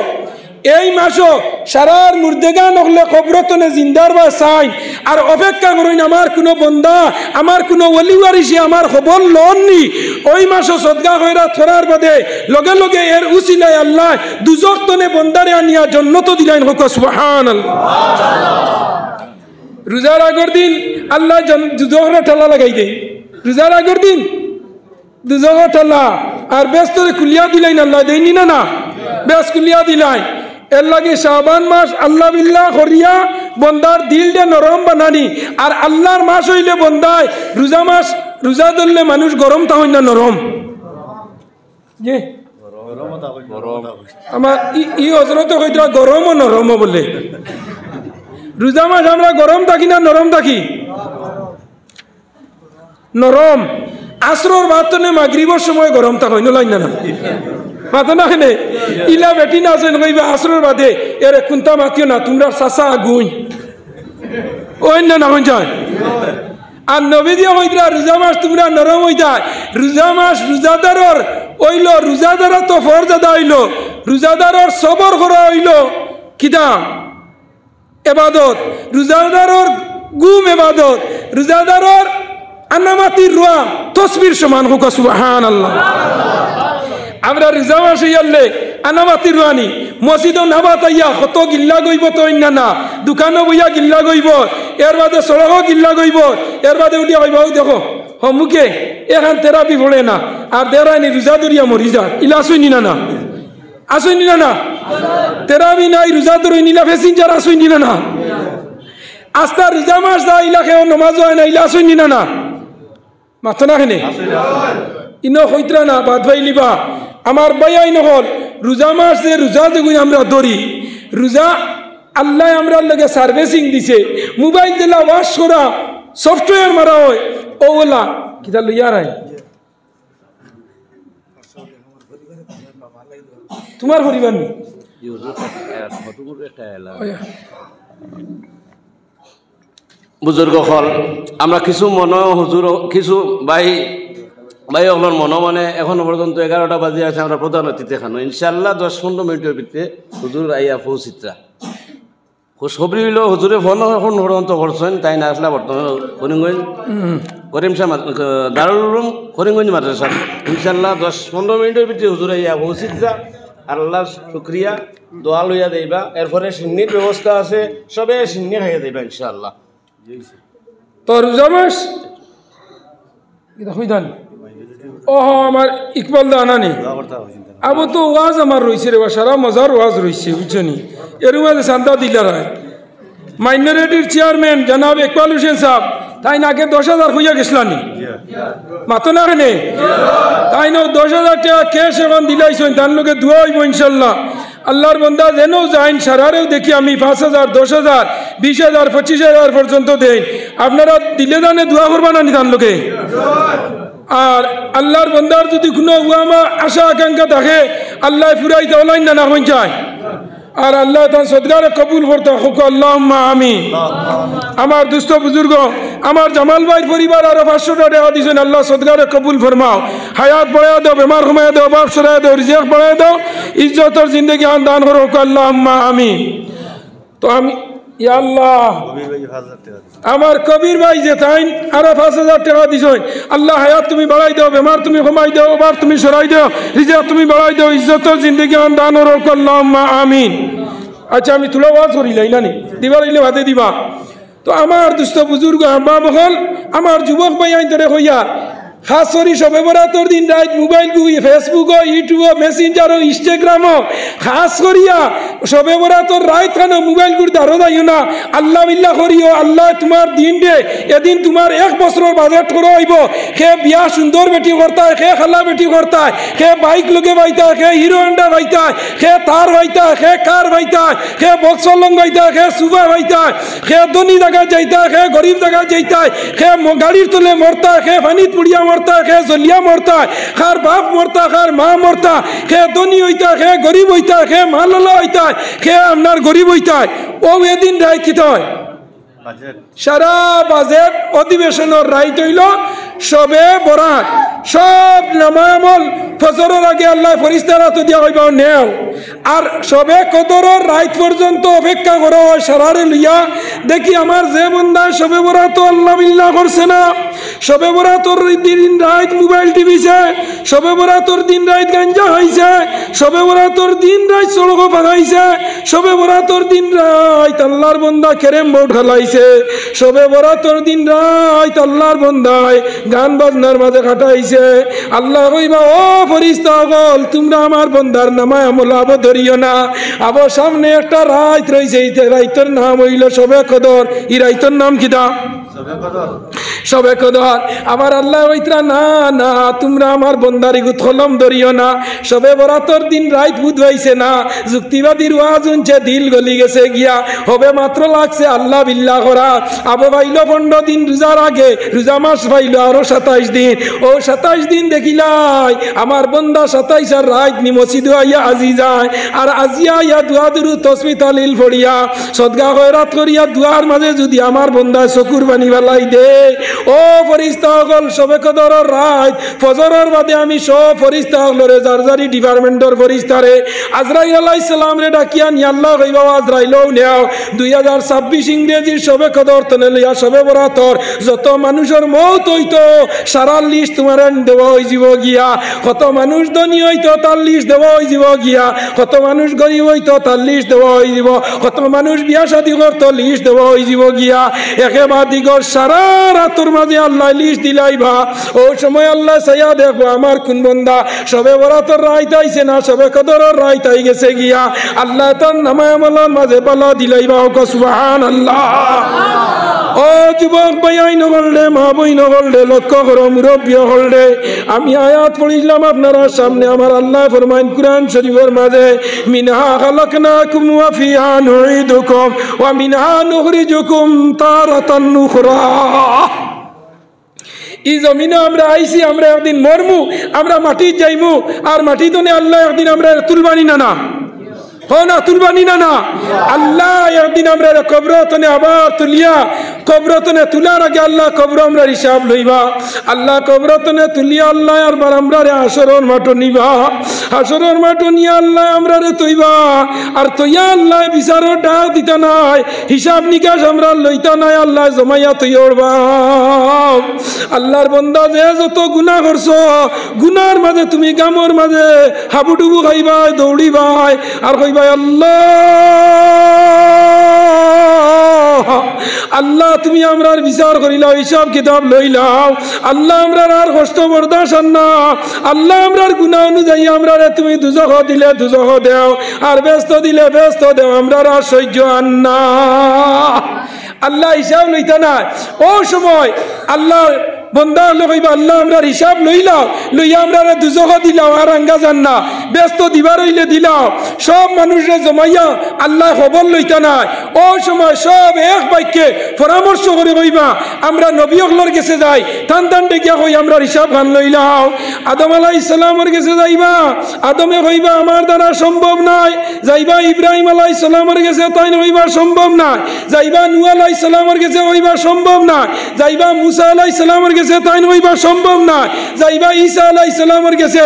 এই মাসও সারার মুর্দেগা নহলে কবরতনে জিন্দার বা সাইন আর অপেক্ষা করুন আমার কোনো বন্দা আমার কোনো ওলিওয়ারিসি আমার খবর লননি ওই মাসও সদগা হইরা থরার বাদে লগে লগে এর উসিলাই আল্লাহ দুজক তনে বন্দারে আনিয়া জন্নত দিলাইন হোক সুবহানাল্লাহ। রোজার আগের দিন আল্লাহ দুজকরা ঠেলা লাগাই দেয় রোজার আগের দিন দুজক ঠেলা আর ব্যস্তরে কুলিয়া দিলাইন আল্লাহ দেয়নি না না বেশ কুলিয়া দিলাই এর লাগে শাবান মাস আল্লাহ বিল্লাহ করিয়া বন্দার দিলটা নরম বানানি আর আল্লাহর মাস হইলে বন্দায় রোজা মাস রোজা ধরলে মানুষ গরম তা হইনা নরম যে আমার ই হজরত হইতরা গরম ও নরম বলে রোজা মাস আমরা গরম থাকি না নরম থাকি নরম আসরর বাতনে মাগরিবর সময় গরম থাক হইন লাইন না মাথা না খেনে ইলা বেটি না আছেন কইবা আসরের বাদে এরে কুন্তা মাতিও না তোমরা চাচা আগুন ওই না হইন যায় আর নবী দিয়া হইতরা রোজা মাস তোমরা নরম হই যায় রোজা মাস রোজাদারর হইল রোজাদার তো ফরজ আদা হইল রোজাদারর সবর করা হইল কিতা ইবাদত রোজাদারর গুম ইবাদত রোজাদারর আনামাতির রুয়া তসবির সমান হোক সুবহানাল্লাহ। আমরা রোজা মাস হইয়ালে আনামাতির রুয়ানি মসজিদও নাবাত আইয়া কত গিল্লা গইব তো অন্য না দোকানও বইয়া গিল্লা গইব এর বাদে সড়কও গিল্লা গইব এর বাদে উঠিয়া কইব দেখো মুখে এখান থেরাপি পড়ে না আর দেরাইনি রোজা ধরিয়া মরি যা ইলা আসইনি না না আসইনি না না থেরাপি নাই রোজা ধরে নিলা প্যাসেঞ্জার আসইনি না না আস্তা রোজা মাস যা ইলা খেয়েও নমাজ হয় না ইলা আসইনি না না মাথা না খেনে ইনো হইতরা না বাদ ভাইলিবা আমার বাইয়াই নহল রোজা মাস যে রোজা যেগুলো আমরা ধরি রোজা আল্লাহ আমরা লগে সার্ভিসিং দিছে মোবাইল দিলা ওয়াশ করা সফটওয়্যার মারা হয় ওলা কিতা লইয়া রাই তোমার পরিবার নি বুজুর্গ হল আমরা কিছু মন হুজুর কিছু ভাই ওগুলোর মনে মনে এখনো পর্যন্ত 11টা বাজে আছে আমরা প্রধান অতিথি খানো ইনশাল্লাহ 10-15 মিনিটের ভিতরে হুজুর আইয়া পৌঁছিত্রা খবরি হইল হুজুরে ফোন এখন পর্যন্ত করছেন তাই না আসলে বর্তমানে করিমগঞ্জ করিম শাহ দারুল উলুম করিমগঞ্জ মাদ্রাসা ইনশাল্লাহ 10-15 মিনিটের ভিতরে হুজুর আইয়া পৌঁছিত্রা আল্লাহ শুক্রিয়া দোয়া লইয়া দেবা এরপরে সিন্নির ব্যবস্থা আছে সবে সিন্নি খাইয়া দেবা ইনশাল্লাহ। তো রোজা মাস হইদান ও আমার ইকবাল দা আনানি আবু তো ওয়াজ আমার রয়েছে রে সারা মজার ওয়াজ রয়েছে বুঝছনি এর মাঝে শান্তা দিলার মাইনরিটির চেয়ারম্যান জনাব ইকবাল হোসেন সাহেব তাই নাকে 10,000 হইয়া গেছিলানি মাতো না কেনে তাই না 10,000 টাকা ক্যাশ এখন দিলাইছেন তার লোকে দোয়া হইব ইনশাল্লাহ আল্লাহর বান্দা যেন যাইন সারারেও দেখি আমি 5,000 10,000 20,000 25,000 পর্যন্ত দেই আপনারা দিলে দানে দোয়া করবা না তার লোকে আর আল্লাহর বান্দার যদি কোনো উয়ামা আশা আকাঙ্ক্ষা থাকে আল্লাহ ফুরাইতে অলাইন না হইন যায় আর আল্লাহ তার সদগারে কবুল করতে হোক আল্লাহুম্মা আমিন। আমার দুস্থ বুজুর্গ আমার জামাল ভাইয়ের পরিবার আরো 500 টাকা দিয়েছেন আল্লাহ সদগারে কবুল ফরমাও হায়াত বাড়ায় দাও বেমার কমায় দাও বাপ সরায় দাও রিজিক বাড়ায় দাও ইজ্জতর জিন্দেগি দান করো আল্লাহুম্মা আমিন। তো আমি ইয়া আল্লাহ আমার কবির ভাই যে তাই আরো 5,000 টাকা দিছেন আল্লাহ হায়াত তুমি বাড়াই দাও বেমার তুমি কমাই দাও বাপ তুমি সরাই দাও রিজিক তুমি বাড়াই দাও ইজ্জতর জিন্দেগি দান করো আল্লাহুম্মা আমিন। আচ্ছা আমি তুলা ওয়াজ করিলাই না নি দিবা লাইলে ভাতে দিবা। তো আমার দুস্থ বুজুর্গ আব্বা বহল আমার যুবক ভাই আইন ধরে হইয়া খাস করি সবে বরাতর দিন রাত mobile Facebook YouTube Messenger Instagram খাস করিয়া সবে বরাতর রাত কেন মোবাইল গুড় দারো যাইও না আল্লাহ বিল্লাহ করিও আল্লাহ তোমার দিন দে এদিন তোমার 1 বছরের বাজেট করে হইব সে বিয়া সুন্দর বেটি করতায় সে খালা বেটি করতায় সে বাইক লগে বাইতায় সে হিরো হন্ডা বাইতায় সে তার বাইতায় সে কার বাইতায় সে বক্সলং বাইতায় সে সুবা বাইতায় সে ধনী জায়গা যাইতায় সে গরিব জায়গা যাইতায় সে গাড়ির তলে মরতায় সে পানিত পুড়িয়া মরতা খে জলিয়া মরতা খার বাপ মরতা খার মা মরতা খে ধনী হইতা খে গরিব হইতা খে মাললা হইতা খে আপনার গরিব হইতা ও এদিন রায় কি হয় সারা বাজেট অধিবেশনের রায় হইল সবে বরাত সব নামায়ামল ফজরের আগে আল্লাহ ফেরেশতারা তো দিয়া হইবা নেও আর সবে কদরের রাত পর্যন্ত অপেক্ষা করা হয় সারারে লইয়া দেখি আমার যে বন্দা সবে বরাত আল্লাহ বিল্লাহ করছে না সবে বরাতর দিন রাত মোবাইল টিভিছে সবে বরাতর দিন রাত গাঞ্জা হইছে সবে বরাতর দিন রাত সড়ক ভাগাইছে সবে বরাতর দিন রাত আল্লাহর বন্দা কেরেম বোর্ড খেলাইছে সবে বরাতর দিন রাত আল্লাহর বন্দায় গান বাজনার মাঝে কাটাইছে আল্লাহ কইবা ও ফেরেশতা বল তোমরা আমার বন্দার নামায় আমল আবো ধরিও না আবো সামনে একটা রাত রইছে এই রাতের নাম হইল সবে কদর এই রাতের নাম কিটা সবে কদর আমার আল্লাহ ওইতরা না না তোমরা আমার বন্দারি গুথলম ধরিও না সবে বরাতর দিন রাত বুধবাইছে না যুক্তিবাদীর ওয়াজ শুনছে দিল গলি গেছে গিয়া হবে মাত্র লাগছে আল্লাহ বিল্লাহ করা আবো পাইল 15 দিন রোজার আগে রোজা মাস পাইল আরো 27 দিন ও 27 দিন দেখিলাই আমার বন্দা 27 আর রাত নি মসজিদ আইয়া আজি যায় আর আজিয়া ইয়া দোয়া দুরু তসবিহ তালিল পড়িয়া সদকা খয়রাত করিয়া দুয়ার মাঝে যদি আমার বন্দা চকুর বানি বালাই দে ও ফেরেশতা হল সবে কদরের রাত ফজরের বাদে আমি সব ফেরেশতা হলরে জারজারি ডিপার্টমেন্টের ফেরেশতারে আজরাইল আলাইহিস সালাম রে ডাকিয়া নি আল্লাহ কইবা আজরাইলও নেও 2026 ইংরেজির সবে কদর তনে লইয়া সবে বরাতর যত মানুষের মওত হইতো সারা লিস্ট তোমার দেওয়া হই যাব গিয়া কত মানুষ ধনী হইতো তার লিস্ট দেওয়া হই যাব গিয়া কত মানুষ গরিব হইতো তার লিস্ট দেওয়া হই যাব কত মানুষ বিয়া শাদী করতো লিস্ট দেওয়া হই যাব গিয়া একেবারে দিগর সারা রাতের মাঝে আল্লাহ লিস্ট দিলাইবা ও সময় আল্লাহ সাইয়া দেখো আমার কোন বান্দা সবে বরাতর রাত আইছে না সবে কদরের রাত আই গেছে গিয়া আল্লাহ তার নামায় আমলের মাঝে বালা দিলাইবা ও সুবহানাল্লাহ ও যুবক ভাই নগলরে মা বই নগলরে লক্ষ্য করো মুরব্বী হলরে আমি আয়াত পড়িলাম আপনারা সামনে আমার আল্লাহ ফরমাইন কুরআন শরীফের মাঝে মিনহা খালাকনাকুম ওয়া ফিহা নুঈদুকুম ওয়া মিনহা নুখরিজুকুম তারাতান উখরা এই জমিনে আমরা আইছি আমরা একদিন মরমু আমরা মাটি যাইমু আর মাটি তনে আল্লাহ একদিন আমরা তুলবানি না না हो ना तुलबानी ना ना अल्लाह एक दिन हमरा कब्र तने आबार तुलिया कब्र तने तुलार आगे अल्लाह कब्र हमरा हिसाब लइबा अल्लाह कब्र तने तुलिया अल्लाह यार बार हमरा रे आशरन माटो निबा आशरन माटो निया अल्लाह हमरा रे तइबा और तइया अल्लाह बिचारो डाक दिता नाय हिसाब निकाश हमरा लइता नाय अल्लाह जमाया तइयरबा আল্লাহর বান্দা যে যত গুনাহ করছো গুনার মাঝে তুমি গামর মাঝে হাবুডুবু খাইবাই দৌড়িবাই আর কইবাই আল্লাহ আল্লাহ তুমি আমরার বিচার করিলাও হিসাব কিতাব লইলাও আল্লাহ আমরার আর কষ্ট বরদাস্ত না আল্লাহ আমরার গুনাহ অনুযায়ী আমরারে তুমি দুজখ দিলে দুজখ দেও আর ব্যস্ত দিলে ব্যস্ত দেও আমরার আর সহ্য আন্না আল্লাহ হিসাব লইতা না ও সময় আল্লাহ বন্দা লইবা আল্লাহ আমরার হিসাব লইলাও লইয়া আমরারে দুজখ দিলাও আর আঙ্গা জান না ব্যস্ত দিবার হইলে দিলাও সব মানুষরে জমাইয়া আল্লাহ খবর লইতা না ও সময় সব এক বাক্যে পরামর্শ করে কইবা আমরা নবী হকলর কাছে যাই টান টান ডেকিয়া কই আমরা হিসাব খান লইলাও আদম আলাইহিস সালামের কাছে যাইবা আদমে কইবা আমার দ্বারা সম্ভব নয় যাইবা ইব্রাহিম আলাইহিস সালামের কাছে তাই হইবা সম্ভব না যাইবা নূহ আলাইহিস সালামের কাছে হইবা সম্ভব না যাইবা মুসা আলাইহিস সালামের কাছে তাই হইবা সম্ভব না যাইবা ঈসা আলাইহিস সালামের কাছে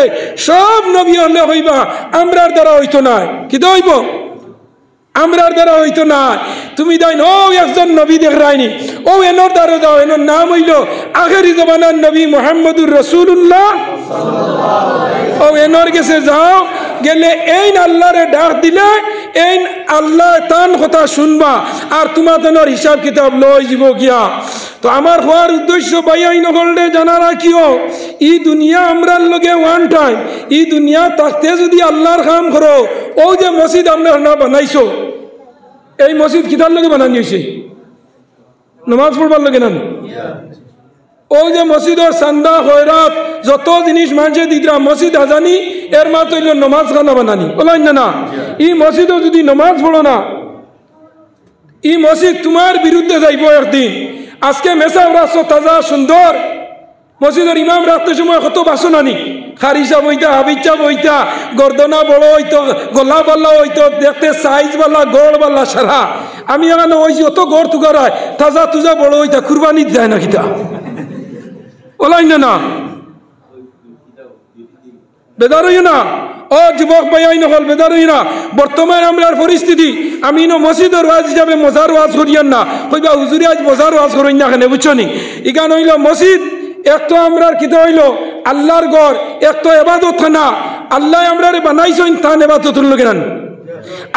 সব নবী হলে হইবা আমরার দ্বারা হইতো না কি হইব আমরার দ্বারা হইতো না তুমি দাইন ও একজন নবী দেখরাইনি ও এনর দ্বারা দাও এনর নাম হইল আখেরি জমানার নবী মুহাম্মদুর রাসূলুল্লাহ ও এনর কাছে যাও গেলে এই আল্লাহরে ডাক দিলে এই আল্লাহ তান কথা শুনবা আর তোমাদের হিসাব কিতাব লই যাব গিয়া তো আমার হওয়ার উদ্দেশ্য বাইয়াই নগরে জানা রাখিও ই দুনিয়া আমরার লগে ওয়ান টাইম ই দুনিয়া থাকতে যদি আল্লাহর কাম করো ও যে মসজিদ আমরা না বানাইছো এই মসজিদ কিতার লগে বানানি হয়েছে নামাজ পড়বার লগে না ও যে মসজিদের চান্দা খয়রাত যত জিনিস মানুষের দিদরা মসজিদ আজানি এর মা তৈল নমাজ খানা বানানি বলেন না ই মসজিদও যদি নমাজ পড়ো না ই মসজিদ তোমার বিরুদ্ধে যাইব একদিন আজকে মেসাব রাস্তা তাজা সুন্দর মসজিদের ইমাম রাখতে সময় কত বাসন আনি খারিসা বইতা হাবিচা বইতা গর্দনা বড় হইতো গলা বাল্লা হইতো দেখতে সাইজ বাল্লা গড় বাল্লা সারা আমি এখানে ওই অত গড় তুকারায় তাজা তুজা বড় হইতা কুরবানি দেয় না কিতা ওলাই না বেদার হইও না ও যুবক ভাই নকল বেদার হই না বর্তমান আমরার পরিস্থিতি আমি মসজিদের ওয়াজ হিসাবে মজার ওয়াজ করিয়ান না কইবা হুজুরে আজ মজার ওয়াজ করেন না কেন বুঝছো নি ইগান হইল মসজিদ এক তো আমরার কিতা হইল আল্লাহর ঘর এক তো এবাদত খানা আল্লাহ আমরারে বানাইছেন তান এবাদতের লোকের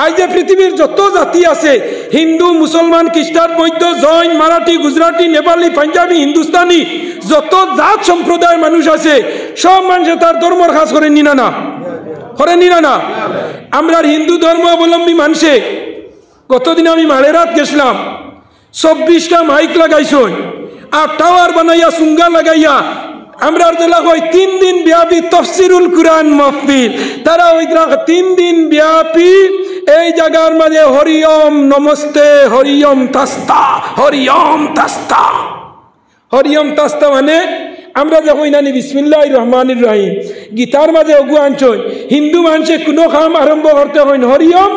আজ যে পৃথিবীর যত জাতি আছে হিন্দু মুসলমান খ্রিস্টান বৌদ্ধ জৈন মারাঠি গুজরাটি নেপালি পাঞ্জাবি হিন্দুস্তানি যত জাত সম্প্রদায়ের মানুষ আছে সব মানুষে তার ধর্মর কাজ করে নিনা না করেন না আমরা হিন্দু ধর্মাবলম্বী মানুষে গতদিন আমি মালেরাত গেছিলাম 24টা মাইক লাগাইছই আর টাওয়ার বানাইয়া সুঙ্গা লাগাইয়া আমরা জেলা কই 3 দিন ব্যাপী তাফসীরুল কুরআন মাহফিল তারা ওই 3 দিন ব্যাপী এই জায়গার মাঝে হরিওম নমস্তে হরিওম তাস্তা হরিওম তাস্তা হরিওম তাস্তা মানে আমরা যখন নানি বিসমিল্লাহির রহমানির রহিম গীতার মাঝে অগু আনছই হিন্দু মানুষে কোনো কাম আরম্ভ করতে হয় হরিওম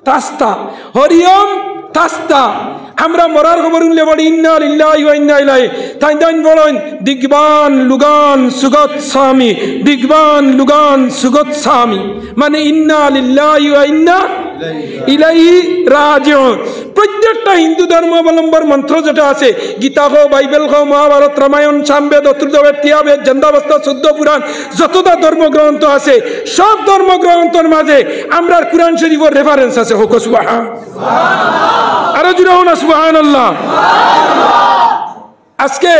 তাস্তা হরিওম তাস্তা আমরা মরার খবর উনলে বলি ইন্না লিল্লাহি ওয়া ইন্না ইলাইহি তাই দান বলেন দিগবান লুগান সুগত স্বামী দিগবান লুগান সুগত স্বামী মানে ইন্না লিল্লাহি ওয়া ইন্না ইলাইহি রাজিউন প্রত্যেকটা হিন্দু ধর্মাবলম্বর মন্ত্র যেটা আছে গীতা হো বাইবেল হো মহাভারত রামায়ণ সামবেদ অথর্ববেদ তিয়াবেদ জন্দাবস্থা 14 পুরাণ যতটা ধর্মগ্রন্থ আছে সব ধর্মগ্রন্থের মাঝে আমরা কুরআন শরীফের রেফারেন্স আছে হোক সুবহানাল্লাহ আরো জুড়ে হো না সুবহানাল্লাহ আজকে